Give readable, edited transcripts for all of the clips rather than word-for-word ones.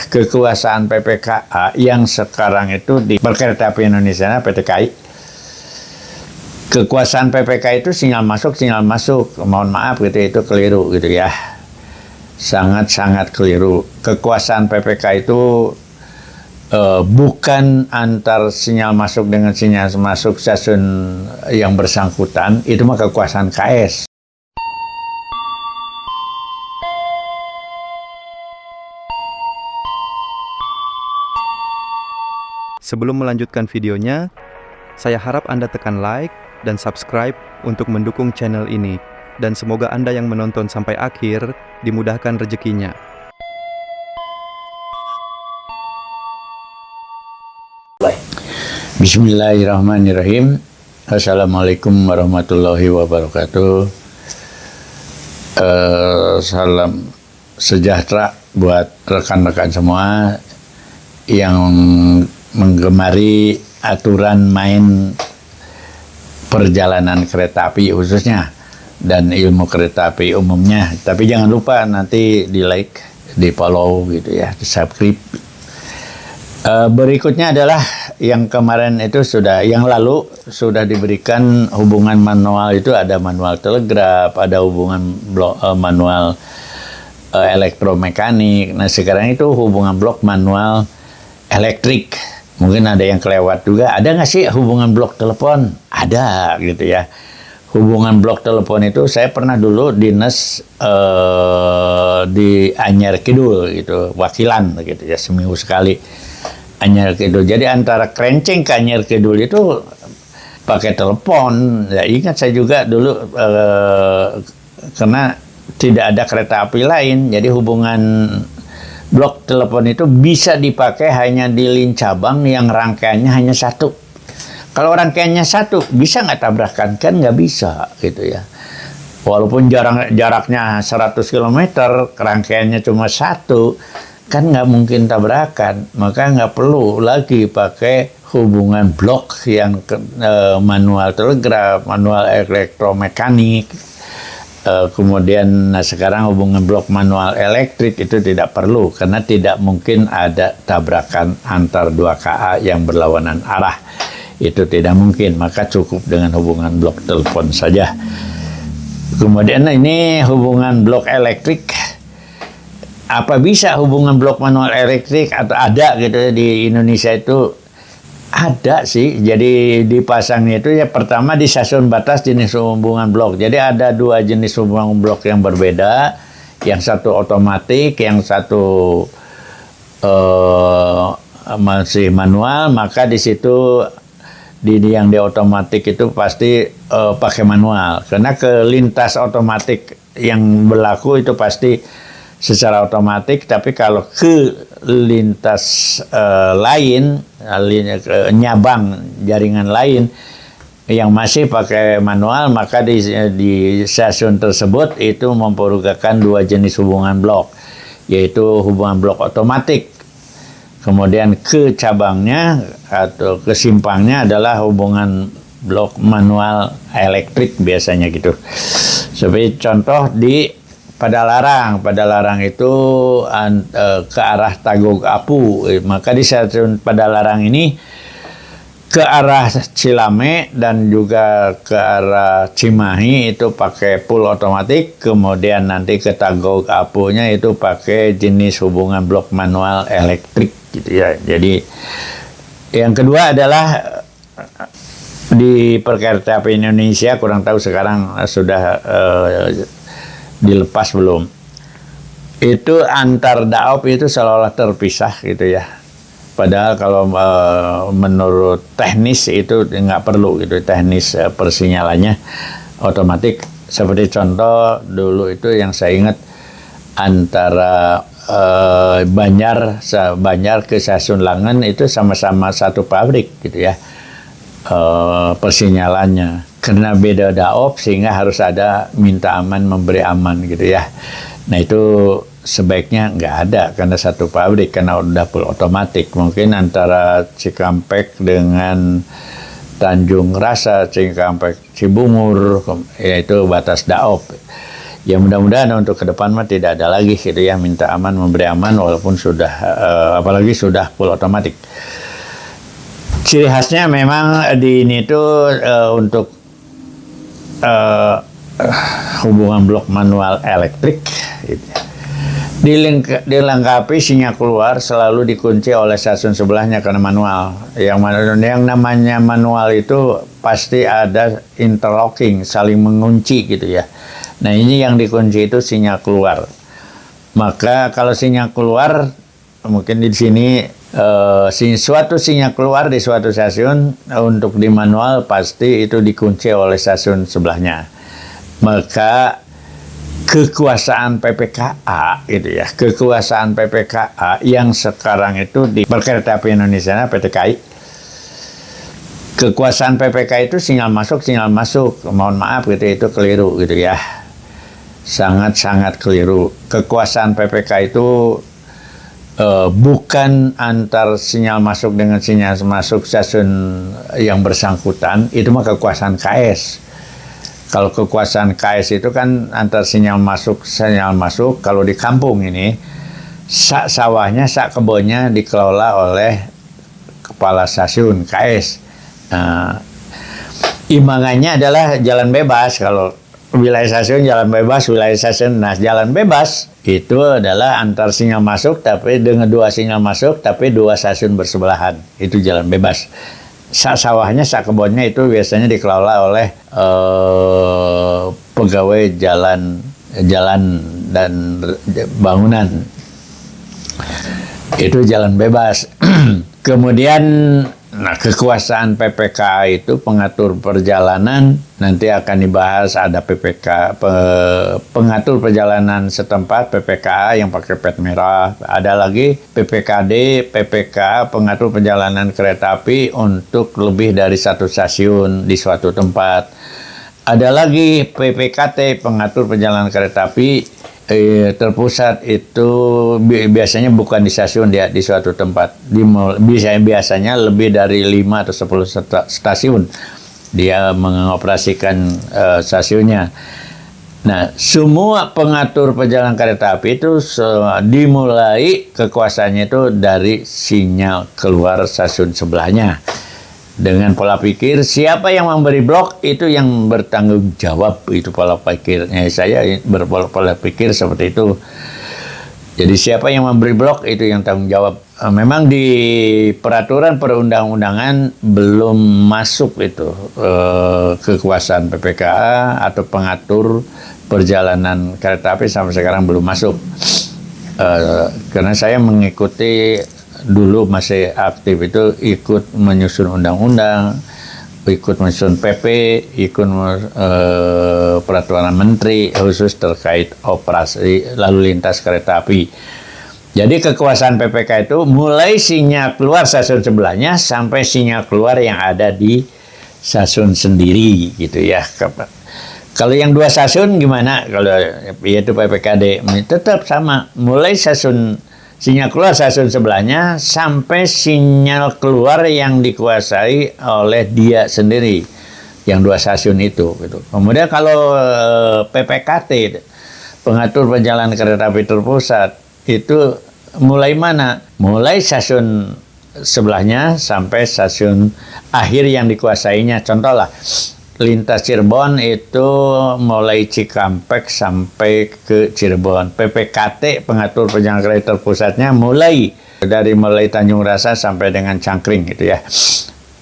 kekuasaan PPKA yang sekarang itu di Perkereta-Apian Indonesia PT KAI. Kekuasaan PPK itu sinyal masuk. Mohon maaf gitu, itu keliru gitu ya. Sangat-sangat keliru. Kekuasaan PPK itu bukan antar sinyal masuk dengan sinyal masuk stasiun yang bersangkutan, itu mah kekuasaan KS. Sebelum melanjutkan videonya, saya harap Anda tekan like dan subscribe untuk mendukung channel ini. Dan semoga Anda yang menonton sampai akhir dimudahkan rezekinya. Bismillahirrahmanirrahim. Assalamualaikum warahmatullahi wabarakatuh. Salam sejahtera buat rekan-rekan semua yang menggemari aturan main perjalanan kereta api khususnya dan ilmu kereta api umumnya. Tapi jangan lupa nanti di like, di follow gitu ya, di subscribe. Berikutnya adalah yang kemarin itu yang lalu sudah diberikan hubungan manual. Itu ada manual telegraf, ada hubungan manual elektromekanik. Nah sekarang itu hubungan blok manual elektrik. Mungkin ada yang kelewat juga. Ada nggak sih hubungan blok telepon? Ada gitu ya. Hubungan blok telepon itu saya pernah dulu dinas di Anyar Kidul gitu, wakilan gitu ya, seminggu sekali Anyar Kidul. Jadi antara Krenceng ke Anyar Kidul itu pakai telepon. Ya ingat saya juga dulu karena tidak ada kereta api lain, jadi hubungan blok telepon itu bisa dipakai hanya di Lincabang yang rangkaiannya hanya satu. Kalau rangkaiannya satu, bisa nggak tabrakan? Kan nggak bisa gitu ya. Walaupun jaraknya 100 km, rangkaiannya cuma satu, kan nggak mungkin tabrakan. Maka nggak perlu lagi pakai hubungan blok yang manual telegraf, manual elektromekanik. Kemudian sekarang hubungan blok manual elektrik itu tidak perlu karena tidak mungkin ada tabrakan antar dua KA yang berlawanan arah. Itu tidak mungkin, maka cukup dengan hubungan blok telepon saja. Kemudian ini hubungan blok elektrik. Apa bisa hubungan blok manual elektrik atau ada gitu ya di Indonesia itu? Ada sih, jadi dipasangnya itu ya pertama di stasiun batas jenis hubungan blok. Jadi ada dua jenis hubungan blok yang berbeda, yang satu otomatik, yang satu masih manual. Maka di situ yang di otomatik itu pasti pakai manual, karena ke lintas otomatik yang berlaku itu pasti secara otomatik. Tapi kalau ke lintas lain, nyabang jaringan lain yang masih pakai manual, maka di stasiun tersebut itu mempergunakan dua jenis hubungan blok, yaitu hubungan blok otomatik. Kemudian ke cabangnya atau ke simpangnya adalah hubungan blok manual elektrik biasanya gitu. Seperti contoh di Padalarang itu ke arah Tagog Apu, maka di stasiun Padalarang ini ke arah Cilame dan juga ke arah Cimahi itu pakai full otomatik. Kemudian nanti ke Tagog Apunya itu pakai jenis hubungan blok manual elektrik gitu ya. Jadi yang kedua adalah di Perkereta-Apian Indonesia, kurang tahu sekarang sudah dilepas belum, itu antar daop itu seolah-olah terpisah gitu ya. Padahal kalau menurut teknis itu nggak perlu gitu, teknis persinyalannya otomatis. Seperti contoh dulu itu yang saya ingat antara Banjar ke Stasiun Langen itu sama-sama satu pabrik gitu ya, persinyalannya. Karena beda daop sehingga harus ada minta aman memberi aman gitu ya. Nah itu sebaiknya nggak ada karena satu pabrik, karena udah full otomatik. Mungkin antara Cikampek dengan Tanjung Rasa, Cikampek Cibungur, yaitu batas daop. Ya mudah-mudahan untuk ke depan mah tidak ada lagi gitu ya, minta aman memberi aman walaupun sudah apalagi sudah full otomatik. Ciri khasnya memang di ini tuh untuk hubungan blok manual elektrik gitu. Dilengkapi sinyal keluar selalu dikunci oleh stasiun sebelahnya karena manual. Yang namanya manual itu pasti ada interlocking, saling mengunci gitu ya. Nah ini yang dikunci itu sinyal keluar. Maka kalau sinyal keluar, mungkin di sini suatu sinyal keluar di suatu stasiun untuk di manual pasti itu dikunci oleh stasiun sebelahnya. Maka kekuasaan PPKA gitu ya, kekuasaan PPKA yang sekarang itu di Perkereta Api Indonesia PT KAI. Kekuasaan PPK itu sinyal masuk. Mohon maaf gitu, itu keliru gitu ya. Sangat-sangat keliru. Kekuasaan PPK itu bukan antar sinyal masuk dengan sinyal masuk stasiun yang bersangkutan, itu mah kekuasaan KS. Kalau kekuasaan KS itu kan antar sinyal masuk, kalau di kampung ini, sak sawahnya, sak kebunnya dikelola oleh kepala stasiun KS. Imbangannya adalah jalan bebas. Kalau wilayah stasiun jalan bebas, wilayah stasiun, nah jalan bebas itu adalah antar sinyal masuk, tapi dengan dua sinyal masuk, tapi dua stasiun bersebelahan, itu jalan bebas. Sak sawahnya, sak kebunnya itu biasanya dikelola oleh pegawai jalan dan bangunan. Itu jalan bebas. Kemudian, nah kekuasaan PPK itu pengatur perjalanan, nanti akan dibahas ada PPK pengatur perjalanan setempat, PPKA yang pakai pet merah, ada lagi PPKD, PPK pengatur perjalanan kereta api untuk lebih dari satu stasiun di suatu tempat. Ada lagi PPKT pengatur perjalanan kereta api terpusat, itu biasanya bukan di stasiun, dia di suatu tempat. Biasanya lebih dari 5 atau 10 stasiun dia mengoperasikan stasiunnya. Nah, semua pengatur perjalanan kereta api itu dimulai kekuasaannya itu dari sinyal keluar stasiun sebelahnya. Dengan pola pikir siapa yang memberi blok itu yang bertanggung jawab, itu pola pikirnya saya berpola pikir seperti itu. Jadi siapa yang memberi blok itu yang tanggung jawab. Memang di peraturan perundang-undangan belum masuk itu kekuasaan PPKA atau pengatur perjalanan kereta api sampai sekarang belum masuk. Karena saya mengikuti dulu masih aktif itu ikut menyusun undang-undang, ikut menyusun PP, ikut peraturan menteri khusus terkait operasi lalu lintas kereta api. Jadi kekuasaan PPK itu mulai sinyal keluar stasiun sebelahnya sampai sinyal keluar yang ada di stasiun sendiri gitu ya. Kalau yang dua stasiun gimana? Kalau yaitu PPKD tetap sama, mulai sinyal keluar stasiun sebelahnya sampai sinyal keluar yang dikuasai oleh dia sendiri, yang dua stasiun itu gitu. Kemudian kalau PPKT pengatur perjalanan kereta api terpusat itu mulai mana? Mulai stasiun sebelahnya sampai stasiun akhir yang dikuasainya. Contoh lah, lintas Cirebon itu mulai Cikampek sampai ke Cirebon. PPKT pengatur perjalanan kereta terpusatnya mulai Tanjung Rasa sampai dengan Cangkring gitu ya.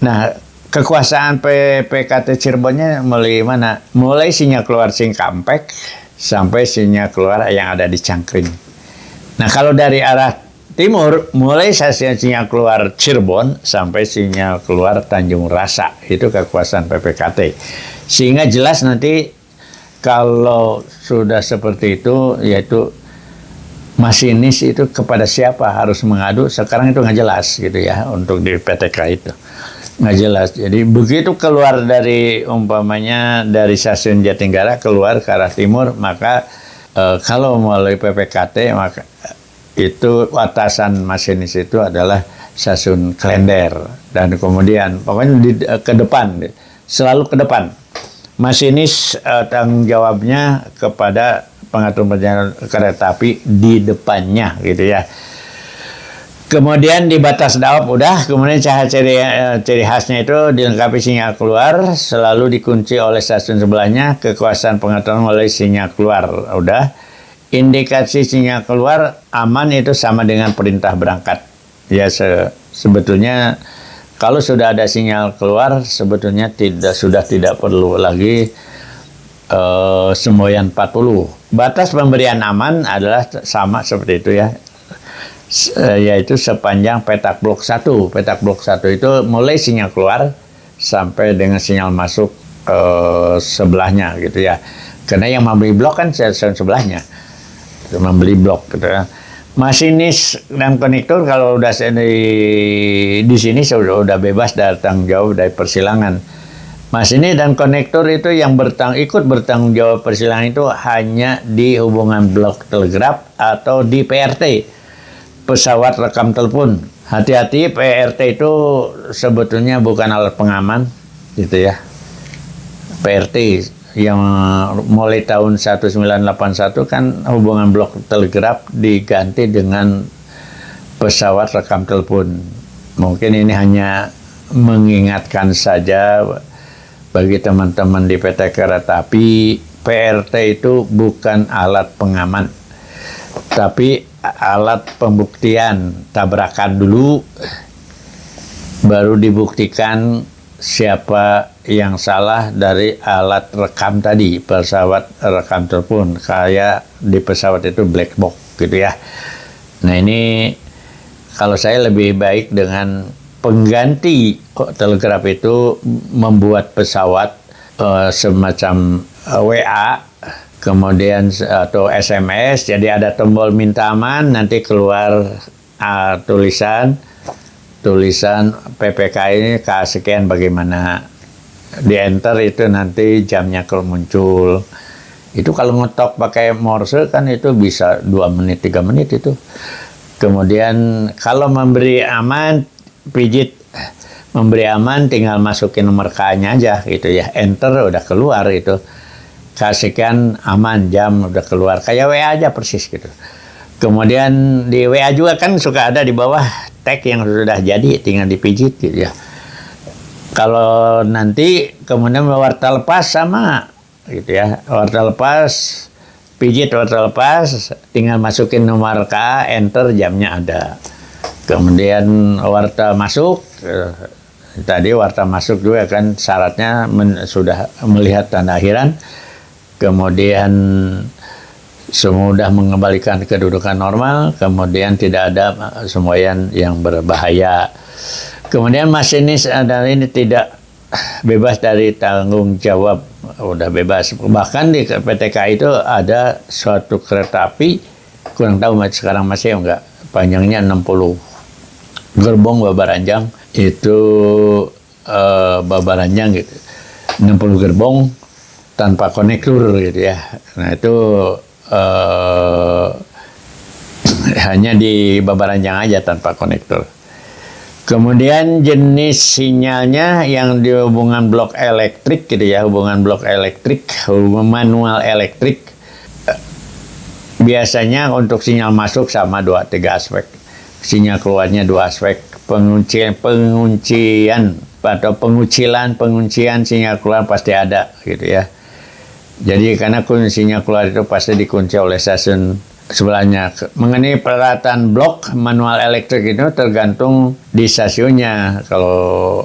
Nah, kekuasaan PPKT Cirebonnya mulai mana? Mulai sinyal keluar Cikampek sampai sinyal keluar yang ada di Cangkring. Nah, kalau dari arah timur, mulai sinyal keluar Cirebon sampai sinyal keluar Tanjung Rasa, itu kekuasaan PPKT. Sehingga jelas nanti kalau sudah seperti itu, yaitu masinis itu kepada siapa harus mengadu, sekarang itu nggak jelas gitu ya, untuk di PTK itu. Nggak jelas. Jadi begitu keluar dari umpamanya dari stasiun Jatinegara keluar ke arah timur, maka kalau melalui PPKT, maka itu atasan masinis itu adalah stasiun Klender, dan kemudian pokoknya ke depan, selalu ke depan. masinis tanggung jawabnya kepada pengatur perjalanan kereta api di depannya gitu ya. Kemudian di batas dawab udah, kemudian ciri khasnya itu dilengkapi sinyal keluar, selalu dikunci oleh stasiun sebelahnya, kekuasaan pengaturan oleh sinyal keluar, udah. Indikasi sinyal keluar aman itu sama dengan perintah berangkat. Ya sebetulnya kalau sudah ada sinyal keluar, sebetulnya sudah tidak perlu lagi semboyan 40. Batas pemberian aman adalah sama seperti itu ya. Yaitu sepanjang petak blok 1. Petak blok 1 itu mulai sinyal keluar sampai dengan sinyal masuk sebelahnya gitu ya. Karena yang membeli blok kan stasiun sebelahnya. Membeli blok gitu ya. Masinis dan konektor kalau udah di sini sudah bebas dari tanggung jawab dari persilangan. Masinis dan konektor itu yang ikut bertanggung jawab persilangan itu hanya di hubungan blok telegraf atau di PRT. Pesawat rekam telepon. Hati-hati, PRT itu sebetulnya bukan alat pengaman gitu ya. PRT yang mulai tahun 1981 kan hubungan blok telegraf diganti dengan pesawat rekam telepon. Mungkin ini hanya mengingatkan saja bagi teman-teman di PT Kereta Api, PRT itu bukan alat pengaman, tapi alat pembuktian. Tabrakan dulu, baru dibuktikan siapa yang salah dari alat rekam tadi, pesawat rekam telepon. Kayak di pesawat itu black box gitu ya. Nah ini kalau saya lebih baik dengan pengganti telegraf itu membuat pesawat semacam WA, kemudian atau SMS, jadi ada tombol minta aman, nanti keluar tulisan PPK ini kesekian bagaimana, di enter itu nanti jamnya muncul. Itu kalau ngetok pakai Morse kan itu bisa 2 menit 3 menit itu. Kemudian kalau memberi aman, pijit memberi aman, tinggal masukin nomor K-nya aja gitu ya, enter udah keluar itu. Kasihkan aman, jam udah keluar, kayak WA aja persis gitu. Kemudian di WA juga kan suka ada di bawah tag yang sudah jadi, tinggal dipijit gitu ya. Kalau nanti kemudian warta lepas sama gitu ya, warta lepas, pijit warta lepas, tinggal masukin nomor K, enter, jamnya ada. Kemudian warta masuk, tadi warta masuk juga kan syaratnya sudah melihat tanda akhiran. Kemudian semudah mengembalikan kedudukan normal, kemudian tidak ada semboyan yang berbahaya. Kemudian masinis adalah ini tidak bebas dari tanggung jawab, udah bebas. Bahkan di PTK itu ada suatu kereta api, kurang tahu sekarang masih enggak, panjangnya 60 gerbong Babaranjang, itu Babaranjang gitu, 60 gerbong tanpa konektor gitu ya. Nah itu hanya di Babaranjang aja tanpa konektor. Kemudian jenis sinyalnya yang di hubungan blok elektrik gitu ya, hubungan blok elektrik, hubungan manual elektrik. Biasanya untuk sinyal masuk sama 2-3 aspek. Sinyal keluarnya 2 aspek. Penguncian atau penguncian sinyal keluar pasti ada gitu ya. Jadi karena kuncinya keluar itu pasti dikunci oleh stasiun sebelahnya. Mengenai peralatan blok manual elektrik itu tergantung di stasiunnya. Kalau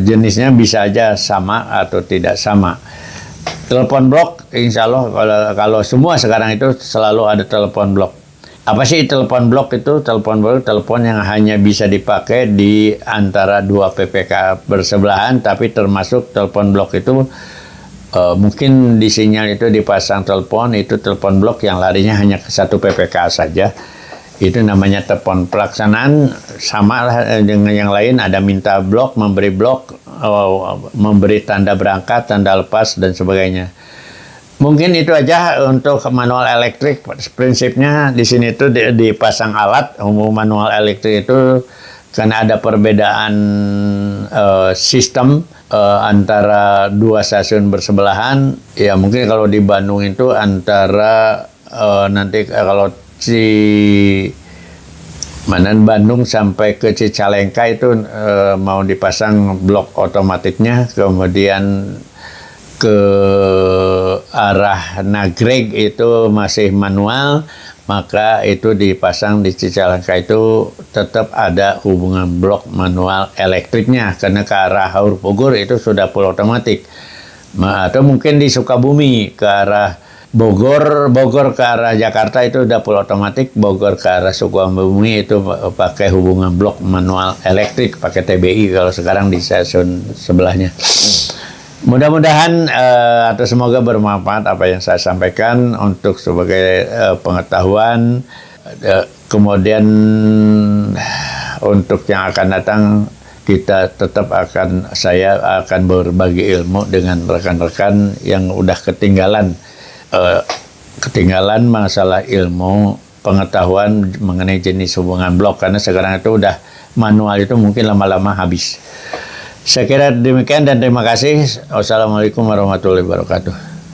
jenisnya bisa aja sama atau tidak sama. Telepon blok, insya Allah kalau semua sekarang itu selalu ada telepon blok. Apa sih telepon blok itu? Telepon blok, telepon yang hanya bisa dipakai di antara 2 PPK bersebelahan, tapi termasuk telepon blok itu mungkin di sinyal itu dipasang telepon, itu telepon blok yang larinya hanya ke 1 PPK saja. Itu namanya telepon pelaksanaan, sama lah dengan yang lain, ada minta blok, memberi tanda berangkat, tanda lepas, dan sebagainya. Mungkin itu aja untuk manual elektrik. Prinsipnya di sini itu dipasang alat. Manual elektrik itu karena ada perbedaan sistem, antara dua stasiun bersebelahan. Ya mungkin kalau di Bandung itu antara nanti kalau Bandung sampai ke Cicalengka itu mau dipasang blok otomatiknya, kemudian ke arah Nagreg itu masih manual, maka itu dipasang di Cicalengka itu tetap ada hubungan blok manual elektriknya, karena ke arah Haur Bogor itu sudah full otomatik. Atau mungkin di Sukabumi ke arah Bogor ke arah Jakarta itu udah full otomatik, Bogor ke arah Sukabumi itu pakai hubungan blok manual elektrik, pakai TBI kalau sekarang di stasiun sebelahnya. Mudah-mudahan atau semoga bermanfaat apa yang saya sampaikan untuk sebagai pengetahuan. Kemudian untuk yang akan datang saya akan berbagi ilmu dengan rekan-rekan yang udah ketinggalan masalah ilmu pengetahuan mengenai jenis hubungan blok, karena sekarang itu udah manual itu mungkin lama-lama habis. Saya kira demikian dan terima kasih. Wassalamualaikum warahmatullahi wabarakatuh.